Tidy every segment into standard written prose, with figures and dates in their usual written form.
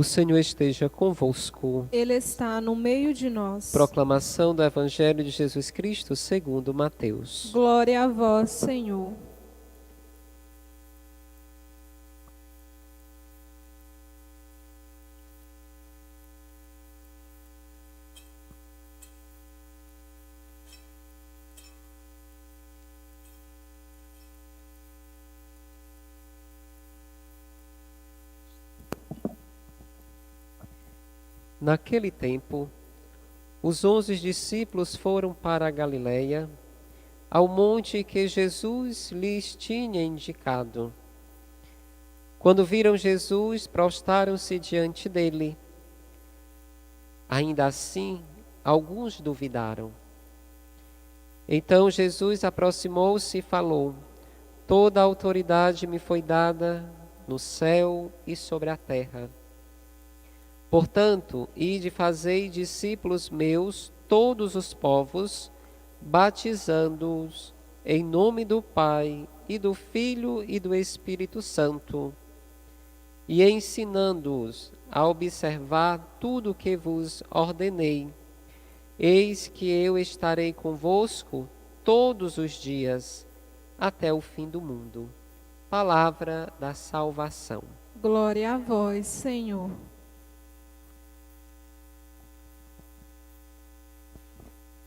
O Senhor esteja convosco. Ele está no meio de nós. Proclamação do Evangelho de Jesus Cristo segundo Mateus. Glória a vós, Senhor. Naquele tempo, os 11 discípulos foram para a Galiléia, ao monte que Jesus lhes tinha indicado. Quando viram Jesus, prostraram-se diante dele. Ainda assim, alguns duvidaram. Então Jesus aproximou-se e falou: Toda a autoridade me foi dada no céu e sobre a terra. Portanto, ide fazei discípulos meus todos os povos, batizando-os em nome do Pai e do Filho e do Espírito Santo, e ensinando-os a observar tudo o que vos ordenei. Eis que eu estarei convosco todos os dias, até o fim do mundo. Palavra da salvação. Glória a vós, Senhor.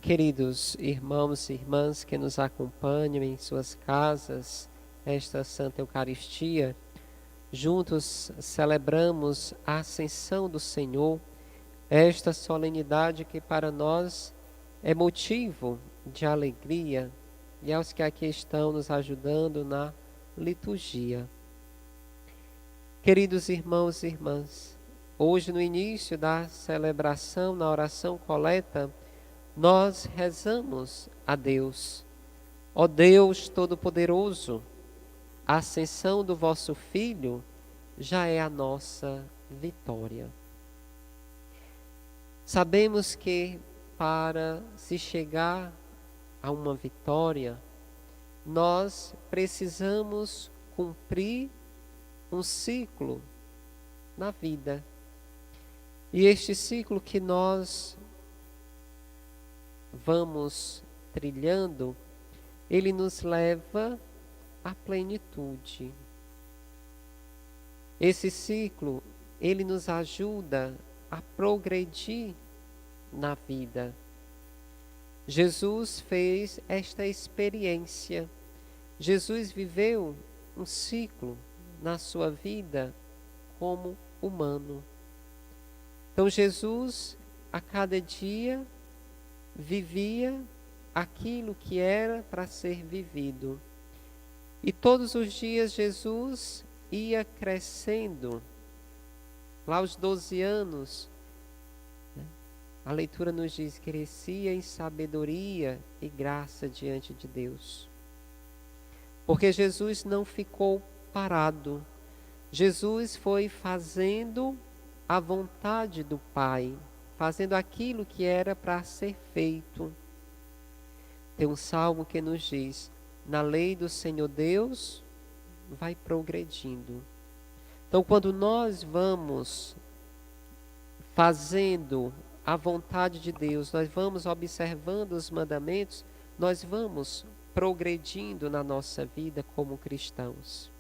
Queridos irmãos e irmãs que nos acompanham em suas casas, esta Santa Eucaristia, juntos celebramos a Ascensão do Senhor, esta solenidade que para nós é motivo de alegria, e aos que aqui estão nos ajudando na liturgia. Queridos irmãos e irmãs, hoje no início da celebração, na oração coleta, nós rezamos a Deus. Ó Deus Todo-Poderoso, a ascensão do vosso Filho já é a nossa vitória. Sabemos que para se chegar a uma vitória, nós precisamos cumprir um ciclo na vida. E este ciclo que nós vamos trilhando, ele nos leva à plenitude. Esse ciclo, ele nos ajuda a progredir na vida. Jesus fez esta experiência. Jesus viveu um ciclo na sua vida como humano. Então Jesus, a cada dia, vivia aquilo que era para ser vivido. E todos os dias Jesus ia crescendo. Lá aos 12 anos, a leitura nos diz que crescia em sabedoria e graça diante de Deus. Porque Jesus não ficou parado. Jesus foi fazendo a vontade do Pai, fazendo aquilo que era para ser feito. Tem um salmo que nos diz: na lei do Senhor Deus vai progredindo. Então, quando nós vamos fazendo a vontade de Deus, nós vamos observando os mandamentos, nós vamos progredindo na nossa vida como cristãos.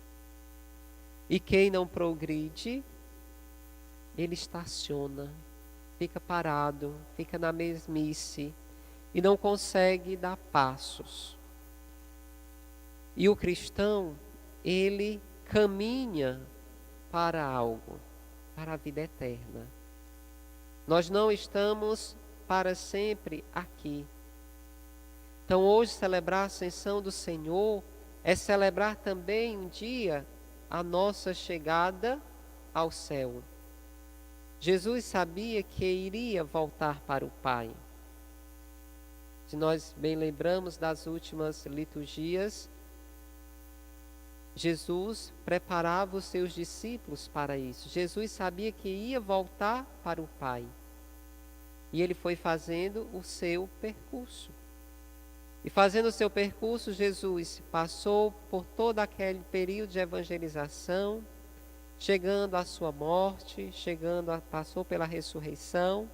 E quem não progride, ele estaciona, fica parado, fica na mesmice e não consegue dar passos. E o cristão, ele caminha para algo, para a vida eterna. Nós não estamos para sempre aqui. Então hoje celebrar a Ascensão do Senhor é celebrar também um dia a nossa chegada ao céu. Jesus sabia que iria voltar para o Pai. Se nós bem lembramos das últimas liturgias, Jesus preparava os seus discípulos para isso. Jesus sabia que ia voltar para o Pai. E ele foi fazendo o seu percurso. E fazendo o seu percurso, Jesus passou por todo aquele período de evangelização, chegando à sua morte, passou pela ressurreição.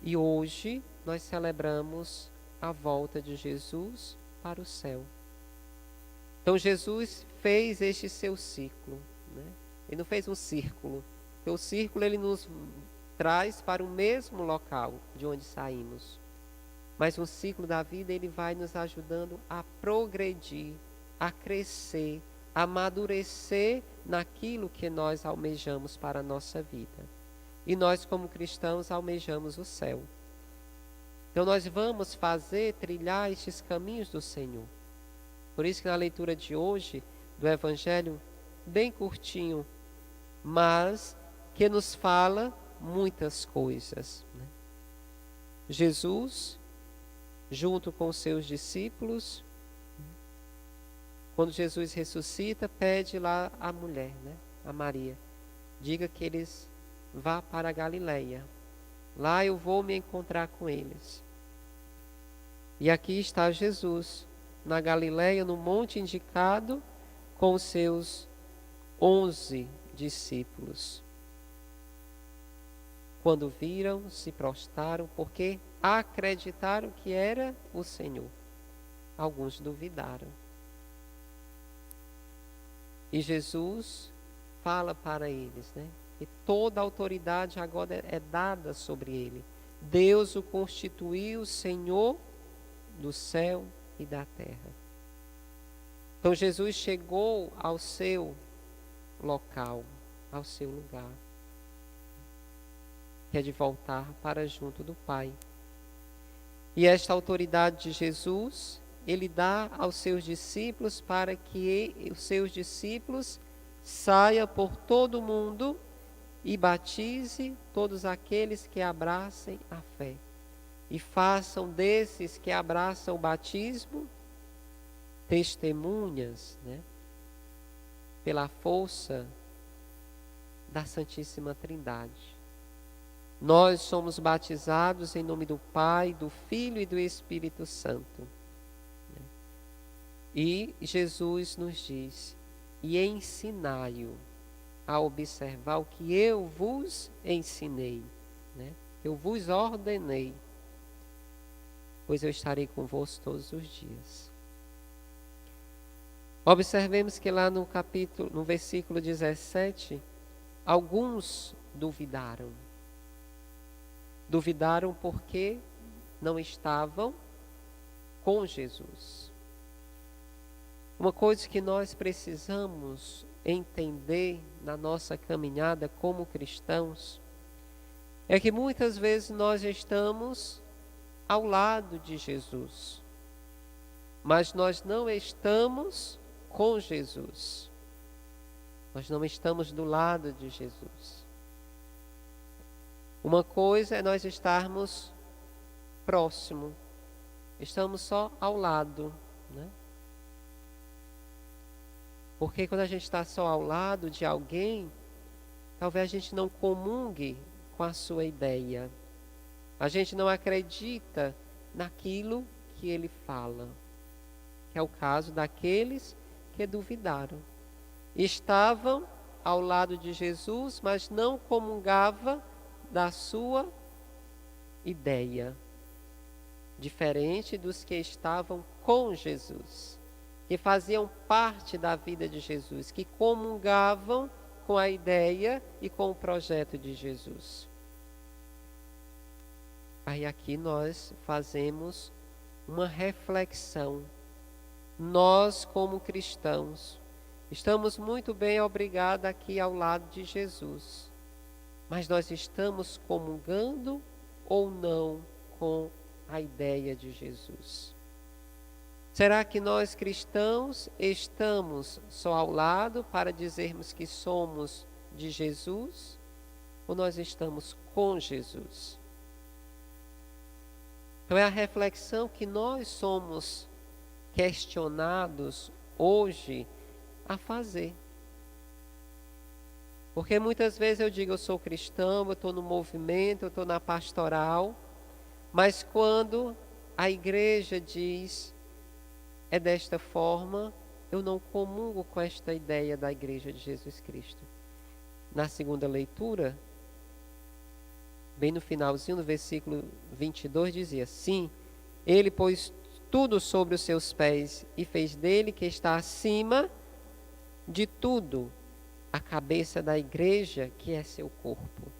E hoje nós celebramos a volta de Jesus para o céu. Então Jesus fez este seu ciclo, né? Ele não fez um círculo, porque o círculo ele nos traz para o mesmo local de onde saímos. Mas o ciclo da vida ele vai nos ajudando a progredir, a crescer, a amadurecer naquilo que nós almejamos para a nossa vida. E nós, como cristãos, almejamos o céu. Então nós vamos trilhar estes caminhos do Senhor. Por isso que na leitura de hoje, do Evangelho, bem curtinho, mas que nos fala muitas coisas, né? Jesus, junto com os seus discípulos, quando Jesus ressuscita, pede lá à mulher, né, a Maria, diga que eles vá para a Galileia. Lá eu vou me encontrar com eles. E aqui está Jesus, na Galileia, no monte indicado, com os seus 11 discípulos. Quando viram, se prostraram, porque acreditaram que era o Senhor. Alguns duvidaram. E Jesus fala para eles, né? Que toda a autoridade agora é dada sobre ele. Deus o constituiu Senhor do céu e da terra. Então Jesus chegou ao seu local, ao seu lugar, que é de voltar para junto do Pai. E esta autoridade de Jesus, ele dá aos seus discípulos para que os seus discípulos saiam por todo o mundo e batize todos aqueles que abracem a fé. E façam desses que abraçam o batismo testemunhas, né, pela força da Santíssima Trindade. Nós somos batizados em nome do Pai, do Filho e do Espírito Santo. E Jesus nos diz: e ensinai-o a observar o que eu vos ensinei, né? Eu vos ordenei, pois eu estarei convosco todos os dias. Observemos que lá no versículo 17, alguns duvidaram. Duvidaram porque não estavam com Jesus. Uma coisa que nós precisamos entender na nossa caminhada como cristãos é que muitas vezes nós estamos ao lado de Jesus, mas nós não estamos com Jesus. Nós não estamos do lado de Jesus. Uma coisa é nós estarmos próximo, estamos só ao lado, né? Porque quando a gente está só ao lado de alguém, talvez a gente não comungue com a sua ideia. A gente não acredita naquilo que ele fala. Que é o caso daqueles que duvidaram. Estavam ao lado de Jesus, mas não comungavam da sua ideia. Diferente dos que estavam com Jesus, que faziam parte da vida de Jesus, que comungavam com a ideia e com o projeto de Jesus. Aí aqui nós fazemos uma reflexão. Nós, como cristãos, estamos muito bem, obrigado, aqui ao lado de Jesus. Mas nós estamos comungando ou não com a ideia de Jesus? Será que nós cristãos estamos só ao lado para dizermos que somos de Jesus? Ou nós estamos com Jesus? Então é a reflexão que nós somos questionados hoje a fazer. Porque muitas vezes eu digo, eu sou cristão, eu estou no movimento, eu estou na pastoral, mas quando a igreja diz é desta forma, eu não comungo com esta ideia da Igreja de Jesus Cristo. Na segunda leitura, bem no finalzinho, no versículo 22, dizia: sim, ele pôs tudo sobre os seus pés e fez dele, que está acima de tudo, a cabeça da igreja, que é seu corpo.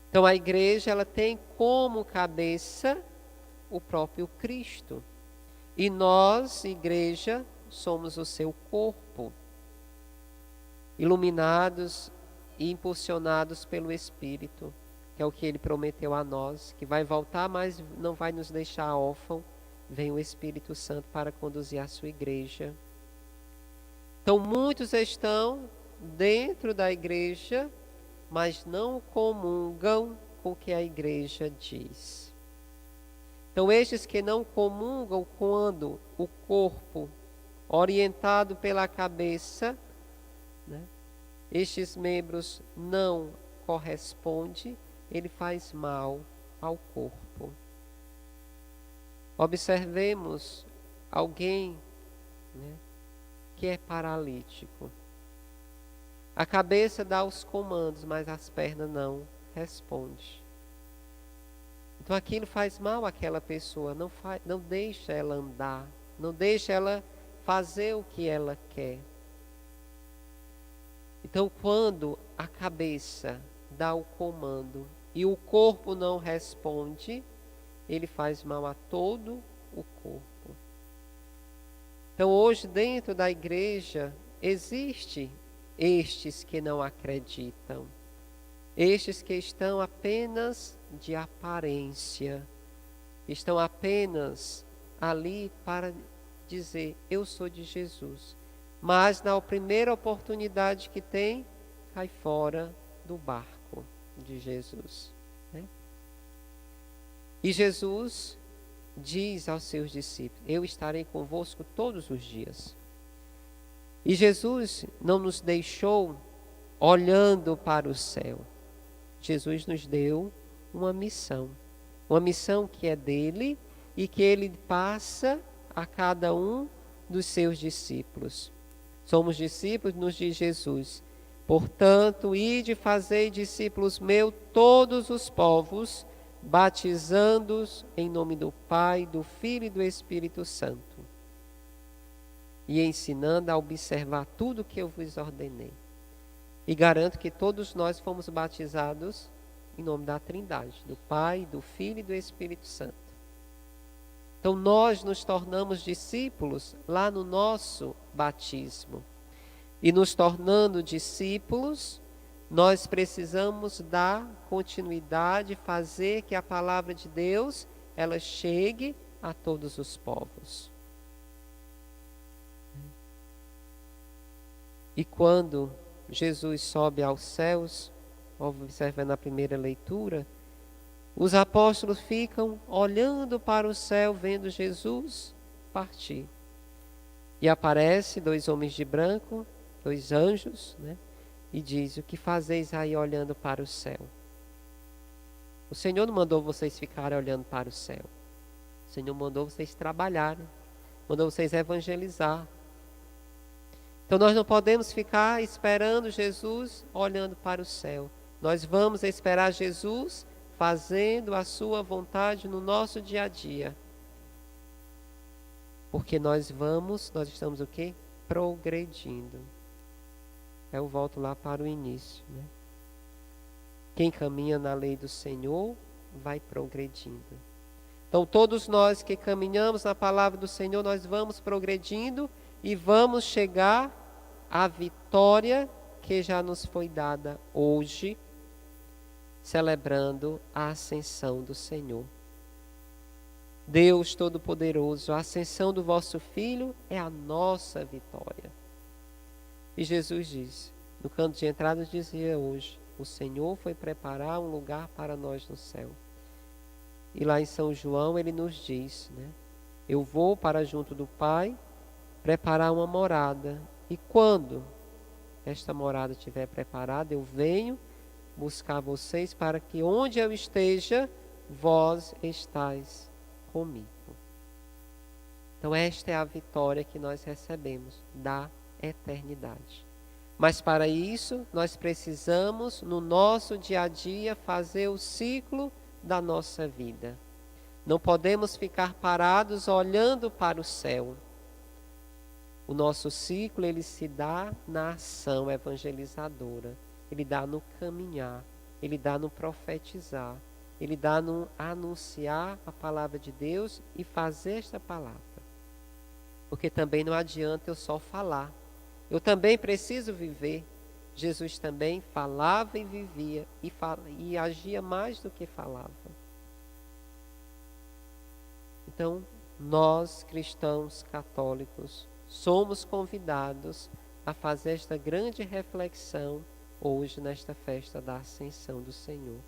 Então a igreja, ela tem como cabeça o próprio Cristo. E nós, igreja, somos o seu corpo, iluminados e impulsionados pelo Espírito, que é o que ele prometeu a nós, que vai voltar, mas não vai nos deixar órfão. Vem o Espírito Santo para conduzir a sua igreja. Então muitos estão dentro da igreja, mas não comungam com o que a igreja diz. Então estes que não comungam, quando o corpo orientado pela cabeça, né, estes membros não correspondem, ele faz mal ao corpo. Observemos alguém, né, que é paralítico. A cabeça dá os comandos, mas as pernas não respondem. Então aquilo faz mal àquela pessoa, não deixa ela andar, não deixa ela fazer o que ela quer. Então quando a cabeça dá o comando e o corpo não responde, ele faz mal a todo o corpo. Então hoje dentro da igreja existe estes que não acreditam, estes que estão apenas de aparência, estão apenas ali para dizer: eu sou de Jesus, mas na primeira oportunidade que tem, cai fora do barco de Jesus, né? E Jesus diz aos seus discípulos: eu estarei convosco todos os dias. E Jesus não nos deixou olhando para o céu. Jesus nos deu uma missão que é dele e que ele passa a cada um dos seus discípulos. Somos discípulos, nos diz Jesus: portanto, ide fazei discípulos meus todos os povos, batizando-os em nome do Pai, do Filho e do Espírito Santo, e ensinando a observar tudo o que eu vos ordenei. E garanto que todos nós fomos batizados em nome da Trindade, do Pai, do Filho e do Espírito Santo. Então nós nos tornamos discípulos lá no nosso batismo. E nos tornando discípulos, nós precisamos dar continuidade, fazer que a palavra de Deus, ela chegue a todos os povos. E quando Jesus sobe aos céus, observando a primeira leitura, os apóstolos ficam olhando para o céu, vendo Jesus partir. E aparece 2 homens de branco, 2 anjos, né? E diz: o que fazeis aí olhando para o céu? O Senhor não mandou vocês ficarem olhando para o céu. O Senhor mandou vocês trabalharem, mandou vocês evangelizar. Então nós não podemos ficar esperando Jesus olhando para o céu. Nós vamos esperar Jesus fazendo a sua vontade no nosso dia a dia. Porque nós estamos o quê? Progredindo. Eu volto lá para o início, né? Quem caminha na lei do Senhor vai progredindo. Então todos nós que caminhamos na palavra do Senhor, nós vamos progredindo e vamos chegar à vitória que já nos foi dada hoje, celebrando a ascensão do Senhor. Deus Todo-Poderoso, a ascensão do vosso Filho é a nossa vitória. E Jesus diz, no canto de entrada dizia hoje: o Senhor foi preparar um lugar para nós no céu. E lá em São João ele nos diz, né? Eu vou para junto do Pai preparar uma morada. E quando esta morada estiver preparada, eu venho buscar vocês, para que onde eu esteja, vós estáis comigo. Então esta é a vitória que nós recebemos da eternidade. Mas para isso, nós precisamos, no nosso dia a dia, fazer o ciclo da nossa vida. Não podemos ficar parados olhando para o céu. O nosso ciclo, ele se dá na ação evangelizadora. Ele dá no caminhar, ele dá no profetizar, ele dá no anunciar a palavra de Deus e fazer esta palavra. Porque também não adianta eu só falar. Eu também preciso viver. Jesus também falava e vivia e agia mais do que falava. Então, nós cristãos católicos somos convidados a fazer esta grande reflexão hoje nesta festa da Ascensão do Senhor.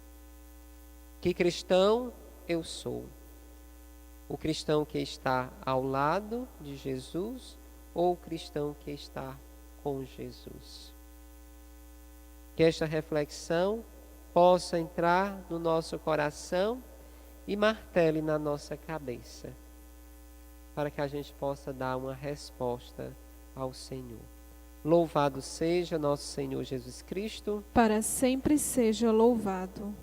Que cristão eu sou? O cristão que está ao lado de Jesus ou o cristão que está com Jesus? Que esta reflexão possa entrar no nosso coração e martele na nossa cabeça, para que a gente possa dar uma resposta ao Senhor. Louvado seja nosso Senhor Jesus Cristo. Para sempre seja louvado.